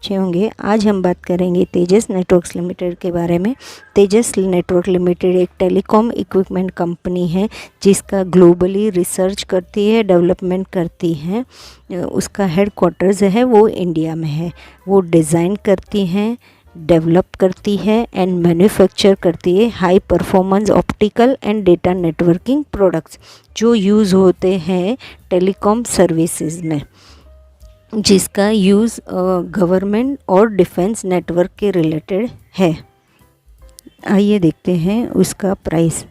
अच्छे होंगे। आज हम बात करेंगे तेजस नेटवर्क्स लिमिटेड के बारे में। तेजस नेटवर्क लिमिटेड एक टेलीकॉम इक्विपमेंट कंपनी है जिसका ग्लोबली रिसर्च करती है, डेवलपमेंट करती है। उसका हेड क्वार्टर्स है वो इंडिया में है। वो डिज़ाइन करती हैं, डेवलप करती है एंड मैन्युफैक्चर करती है high performance optical and data networking products जो यूज़ होते हैं टेलीकॉम सर्विसेज में, जिसका यूज़ गवर्नमेंट और डिफेंस नेटवर्क के रिलेटेड है। आइए देखते हैं उसका प्राइस।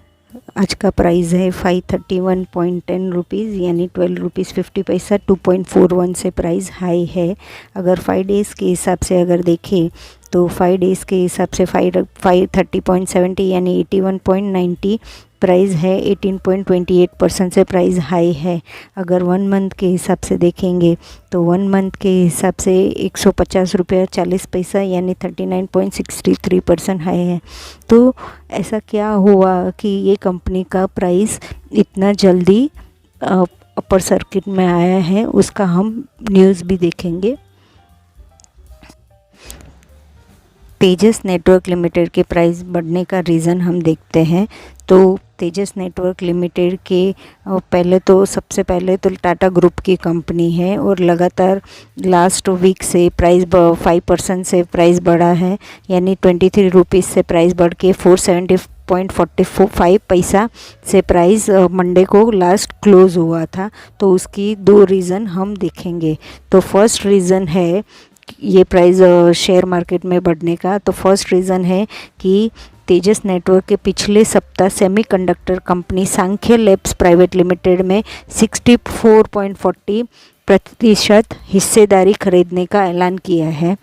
आज का प्राइस है 531.10 रुपीज़ यानी 12 रुपीज़ 50 पैसा। 2.41 से प्राइस हाई है। अगर 5 डेज़ के हिसाब से अगर देखें तो 5 डेज़ के हिसाब से 530.70 यानी 81.90 प्राइस है। 18.28% से प्राइस हाई है। अगर 1 मंथ के हिसाब से देखेंगे तो 1 मंथ के हिसाब से 150 रुपये 40 पैसा यानी 39.63% हाई है। तो ऐसा क्या हुआ कि ये कंपनी का प्राइस इतना जल्दी अपर सर्किट में आया है, उसका हम न्यूज़ भी देखेंगे। तेजस नेटवर्क लिमिटेड के प्राइस बढ़ने का रीज़न हम देखते हैं। तो तेजस नेटवर्क लिमिटेड के पहले तो सबसे पहले तो टाटा ग्रुप की कंपनी है और लगातार लास्ट वीक से प्राइस 5% से प्राइस बढ़ा है यानी 23 रुपीज़ से प्राइस बढ़ के 470.45 पैसा से प्राइस मंडे को लास्ट क्लोज़ हुआ था। तो उसकी 2 रीज़न हम देखेंगे। तो फर्स्ट रीज़न है ये प्राइस शेयर मार्केट में बढ़ने का। तो फर्स्ट रीज़न है कि तेजस नेटवर्क के पिछले सप्ताह सेमीकंडक्टर कंपनी सांख्य लैब्स प्राइवेट लिमिटेड में 64.40% हिस्सेदारी खरीदने का ऐलान किया है,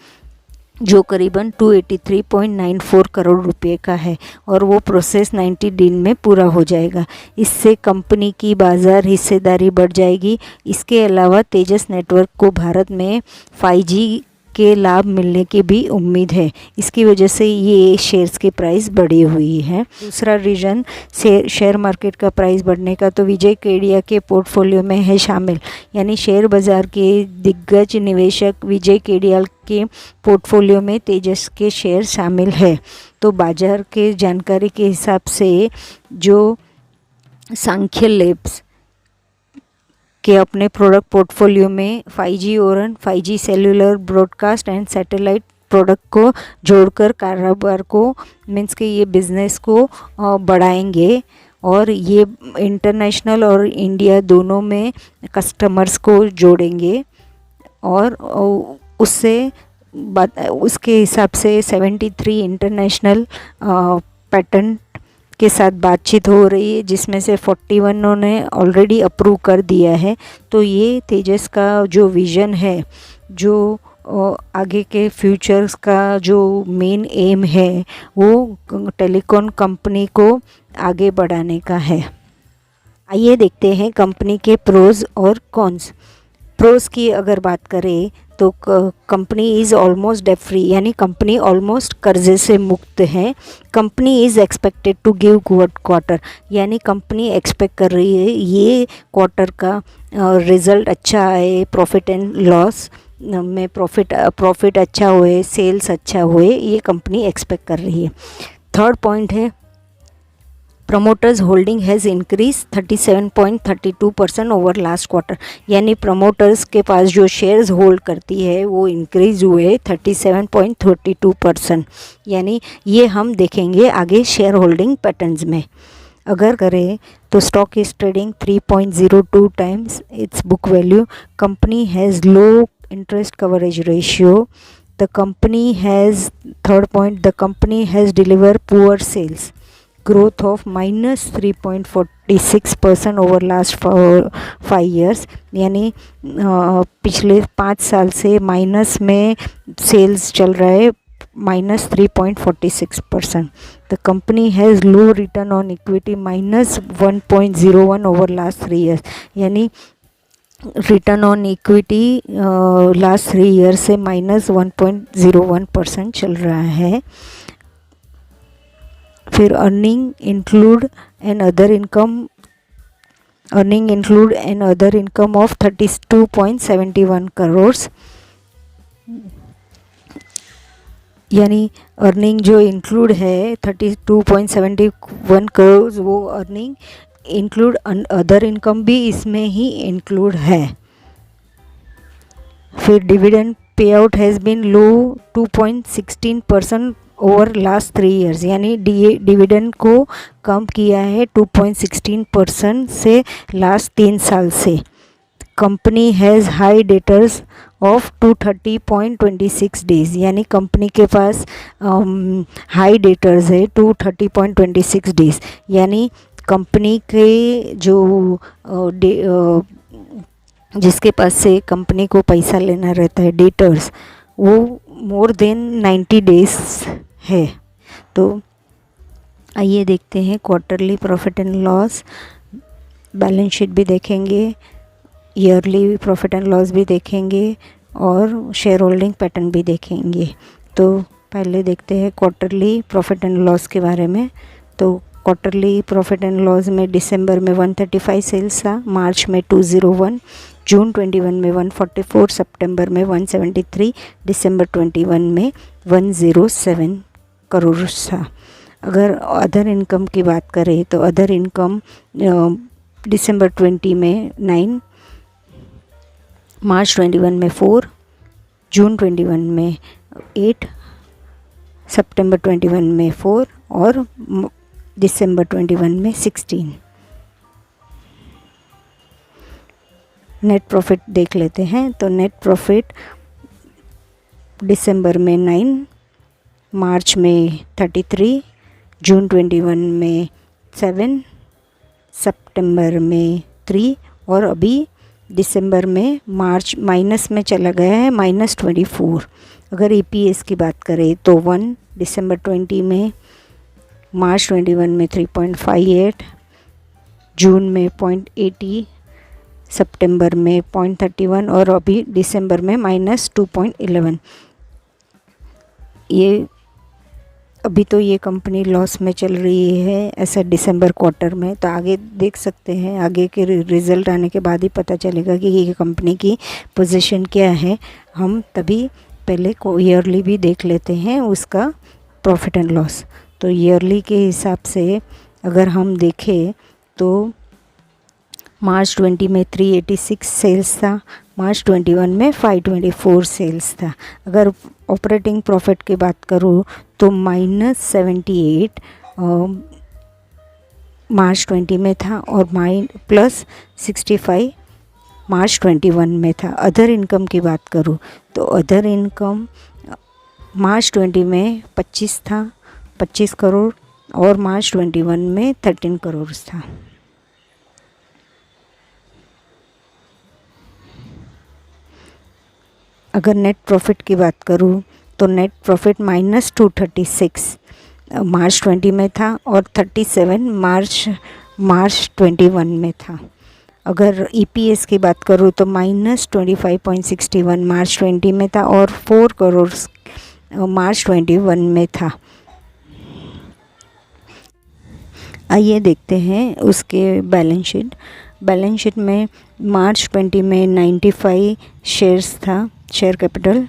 जो करीबन 283.94 करोड़ रुपए का है और वो प्रोसेस 90 दिन में पूरा हो जाएगा। इससे कंपनी की बाज़ार हिस्सेदारी बढ़ जाएगी। इसके अलावा तेजस नेटवर्क को भारत में 5G के लाभ मिलने की भी उम्मीद है। इसकी वजह से ये शेयर्स की प्राइस बढ़ी हुई है। दूसरा रीज़न शेयर मार्केट का प्राइस बढ़ने का तो विजय केडिया के पोर्टफोलियो में है शामिल, यानी शेयर बाज़ार के दिग्गज निवेशक विजय केडिया के पोर्टफोलियो में तेजस के शेयर शामिल है। तो बाजार के जानकारी के हिसाब से जो सांख्य लैब्स के अपने प्रोडक्ट पोर्टफोलियो में 5G और 5G cellular broadcast and satellite product को जोड़कर कारोबार को मीन्स कि ये बिज़नेस को बढ़ाएंगे और ये इंटरनेशनल और इंडिया दोनों में कस्टमर्स को जोड़ेंगे। और उसके हिसाब से 73 इंटरनेशनल पैटर्न के साथ बातचीत हो रही है, जिसमें से 41 उन्होंने ऑलरेडी अप्रूव कर दिया है। तो ये तेजस का जो विज़न है, जो आगे के फ्यूचर्स का जो मेन एम है, वो टेलीकॉम कंपनी को आगे बढ़ाने का है। आइए देखते हैं कंपनी के प्रोज और कॉन्स। प्रोज की अगर बात करें तो company is almost debt free यानी कंपनी ऑलमोस्ट कर्जे से मुक्त है। Company is expected to give good quarter यानी कंपनी एक्सपेक्ट कर रही है ये क्वार्टर का रिज़ल्ट अच्छा आए, प्रॉफिट एंड लॉस में प्रॉफिट अच्छा हुए, सेल्स अच्छा हुए, ये कंपनी एक्सपेक्ट कर रही है। थर्ड पॉइंट है promoters holding has increase 37.32% over last quarter यानी प्रमोटर्स के पास जो शेयर्स होल्ड करती है वो इंक्रीज हुए 37.32% यानी ये हम देखेंगे आगे शेयर होल्डिंग पैटर्न्स में। अगर करें तो stock is trading 3.02 times its book value. Company has low interest coverage ratio. The company has third point the company has deliver poor sales growth of -3.46% over last 5 years यानी पिछले 5 साल से minus में sales चल रहा है -3.46%। The company has low return on equity -1.01 over last 3 years यानी return on equity last 3 years से -1.01% चल रहा है। फिर earning include and other income of 32.71 crore. यानी अर्निंग जो इंक्लूड है 32.71 करोड़, वो अर्निंग इंक्लूड अदर इनकम भी इसमें ही इंक्लूड है। फिर dividend payout has been low 2.16% over last 3 years, यानी डिविडेंड को कम किया है 2.16% से लास्ट 3 साल से। Company has high debtors of 230.26 days, यानी कंपनी के पास हाई डेटर्स है 230.26 डेज, यानी कंपनी के जो जिसके पास से कंपनी को पैसा लेना रहता है डेटर्स, वो मोर देन 90 डेज है। तो आइए देखते हैं quarterly profit and loss, balance sheet भी देखेंगे, ईयरली प्रॉफिट एंड लॉस भी देखेंगे और शेयर होल्डिंग पैटर्न भी देखेंगे। तो पहले देखते हैं क्वार्टरली प्रॉफिट एंड लॉस के बारे में। तो क्वार्टरली प्रॉफिट एंड लॉस में दिसंबर में 135 सेल्स था, मार्च में 201, जून 21 में 144, सितंबर में 173, दिसंबर 21 में 107 करोड़ था। अगर अदर इनकम की बात करें तो अदर इनकम दिसंबर 20 में 9, मार्च 21 में 4, जून 21 में 8, सितंबर 21 में 4 और दिसंबर 21 में 16। नेट प्रॉफिट देख लेते हैं। तो नेट प्रॉफिट दिसंबर में 9, मार्च में 33, जून 21 में 7, सितंबर में 3 और अभी दिसंबर में मार्च माइनस में चला गया है -24। अगर EPS की बात करें तो 1 दिसंबर 20 में, मार्च 21 में 3.58, जून में 0.80, सितंबर में 0.31 और अभी दिसंबर में -2.11। ये अभी तो ये कंपनी लॉस में चल रही है ऐसा दिसंबर क्वार्टर में। तो आगे देख सकते हैं, आगे के रिज़ल्ट आने के बाद ही पता चलेगा कि ये कंपनी की पोजीशन क्या है। हम तभी पहले को ईयरली भी देख लेते हैं उसका प्रॉफिट एंड लॉस। तो ईयरली के हिसाब से अगर हम देखें तो मार्च 20 में 386 सेल्स था, मार्च 21 में 524 सेल्स था। अगर ऑपरेटिंग प्रॉफिट की बात करूँ तो -78 मार्च 20 में था और +65 मार्च 21 में था। अदर इनकम की बात करूँ तो अदर इनकम मार्च 20 में 25 था, 25 करोड़ और मार्च 21 में 13 करोड़ था। अगर नेट प्रॉफिट की बात करूँ तो नेट प्रॉफिट -236 मार्च 20 में था और 37 मार्च 21 में था। अगर EPS की बात करूँ तो -25.61 मार्च 20 में था और 4 करोड़ मार्च 21 में था। आइए देखते हैं उसके बैलेंस शीट। बैलेंस शीट में मार्च 20 में 95 शेयर्स था, शेयर कैपिटल,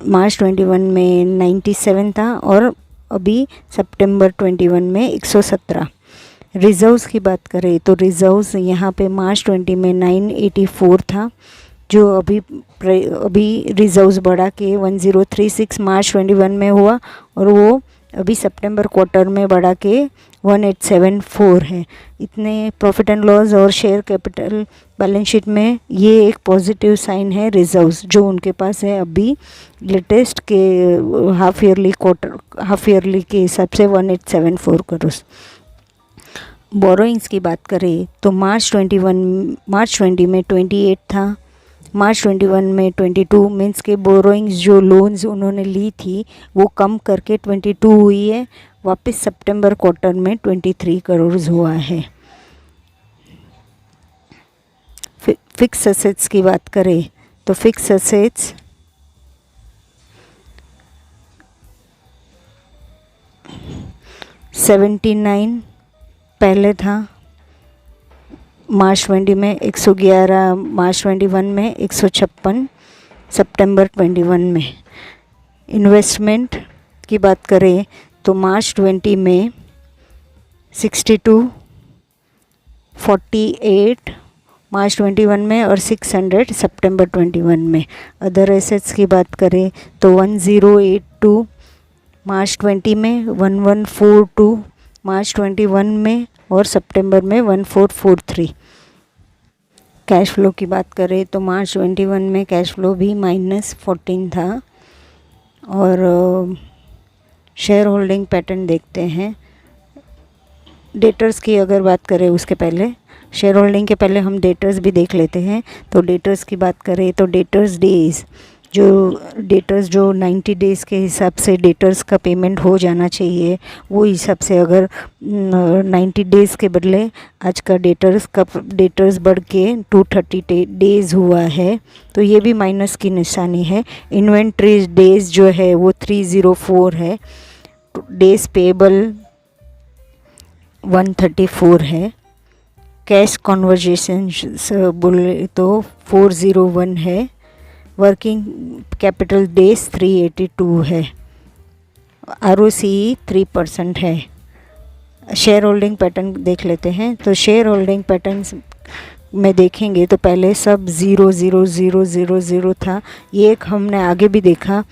मार्च 21 में 97 था और अभी सितंबर 21 में 117। रिज़र्व्स की बात करें तो रिज़र्व्स यहाँ पे मार्च 20 में 984 था, जो अभी रिज़र्व्स बढ़ा के 1036 मार्च 21 में हुआ और वो अभी सितंबर क्वार्टर में बढ़ा के 1874 है। इतने प्रॉफिट एंड लॉस और शेयर कैपिटल बैलेंस शीट में ये एक पॉजिटिव साइन है रिजर्व्स जो उनके पास है अभी लेटेस्ट के हाफ ईयरली के हिसाब से 1874 करोड़। बोरोइंग्स की बात करें तो मार्च 20 में 28 था, मार्च 21 में 22 मीन्स के बोरोइंग्स जो लोन्स उन्होंने ली थी वो कम करके 22 हुई है। वापस सितंबर क्वार्टर में 23 करोड़ हुआ है। फिक्स असेट्स की बात करें तो फिक्स असेट्स $79 पहले था, मार्च 20 में 111, मार्च 21 में 156, सितंबर 21 में इन्वेस्टमेंट की बात करें तो मार्च 20 में 62, 48 मार्च 21 में और 600 सितंबर 21 में। अदर एसेट्स की बात करें तो 1082 मार्च 20 में, 1142 मार्च 21 में और सितंबर में 1443। कैश फ्लो की बात करें तो मार्च 21 में कैश फ्लो भी -14 था। और शेयर होल्डिंग पैटर्न देखते हैं। डेटर्स की अगर बात करें उसके पहले, शेयर होल्डिंग के पहले हम डेटर्स भी देख लेते हैं। तो डेटर्स की बात करें तो डेटर्स जो 90 डेज़ के हिसाब से डेटर्स का पेमेंट हो जाना चाहिए, वो हिसाब से अगर 90 डेज़ के बदले आज का डेटर्स बढ़ के 230 डेज़ हुआ है, तो ये भी माइनस की निशानी है। इन्वेंट्री डेज़ जो है वो 304 है। डेज़ पेबल 134 है। कैश कन्वर्जेशन बोले तो 401 है। वर्किंग कैपिटल डेज 382 है। ROCE 3% है। शेयर होल्डिंग पैटर्न देख लेते हैं। तो शेयर होल्डिंग पैटर्न में देखेंगे तो पहले सब 0 था। ये एक हमने आगे भी देखा,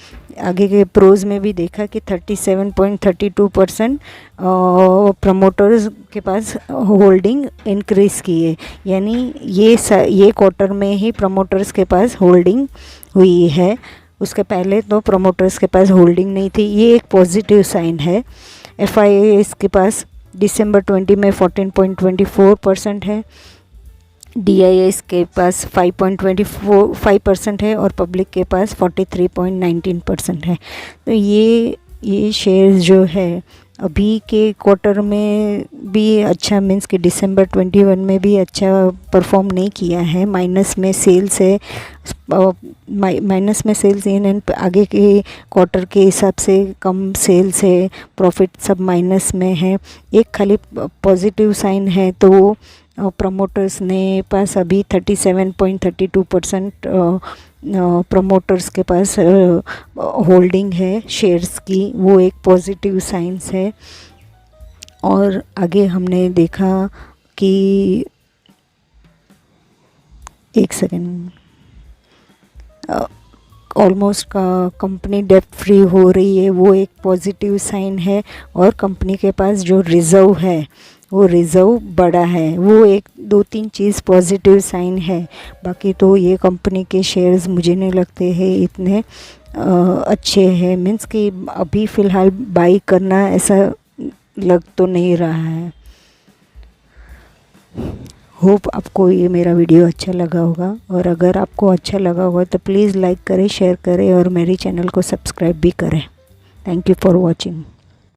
आगे के प्रोज में भी देखा कि 37.32% प्रमोटर्स के पास होल्डिंग इंक्रीज़ की है। यानी ये क्वार्टर में ही प्रमोटर्स के पास होल्डिंग हुई है। उसके पहले तो प्रमोटर्स के पास होल्डिंग नहीं थी। ये एक पॉजिटिव साइन है। FIIs के पास दिसंबर 20 में 14.24% है। DIS के पास 5.25% है और पब्लिक के पास 43.19% है। तो ये शेयर्स जो है अभी के क्वार्टर में भी अच्छा, मीन्स कि दिसंबर 21 में भी अच्छा परफॉर्म नहीं किया है। माइनस में सेल्स है, इन आगे के क्वार्टर के हिसाब से कम सेल्स है, प्रॉफिट सब माइनस में है। एक खाली पॉजिटिव साइन है तो प्रमोटर्स ने पास अभी 37.32% प्रमोटर्स के पास होल्डिंग है शेयर्स की, वो एक पॉजिटिव साइंस है। और आगे हमने देखा कि एक second, almost company debt free हो रही है, वो एक पॉजिटिव साइन है। और कंपनी के पास जो रिज़र्व है वो रिज़र्व बड़ा है, वो एक 2-3 चीज़ पॉजिटिव साइन है। बाकी तो ये कंपनी के शेयर्स मुझे नहीं लगते हैं इतने अच्छे हैं, मीन्स कि अभी फ़िलहाल बाई करना ऐसा लग तो नहीं रहा है। होप आपको ये मेरा वीडियो अच्छा लगा होगा, और अगर आपको अच्छा लगा होगा तो प्लीज़ लाइक करें, शेयर करें और मेरे चैनल को सब्सक्राइब भी करें। Thank you for watching.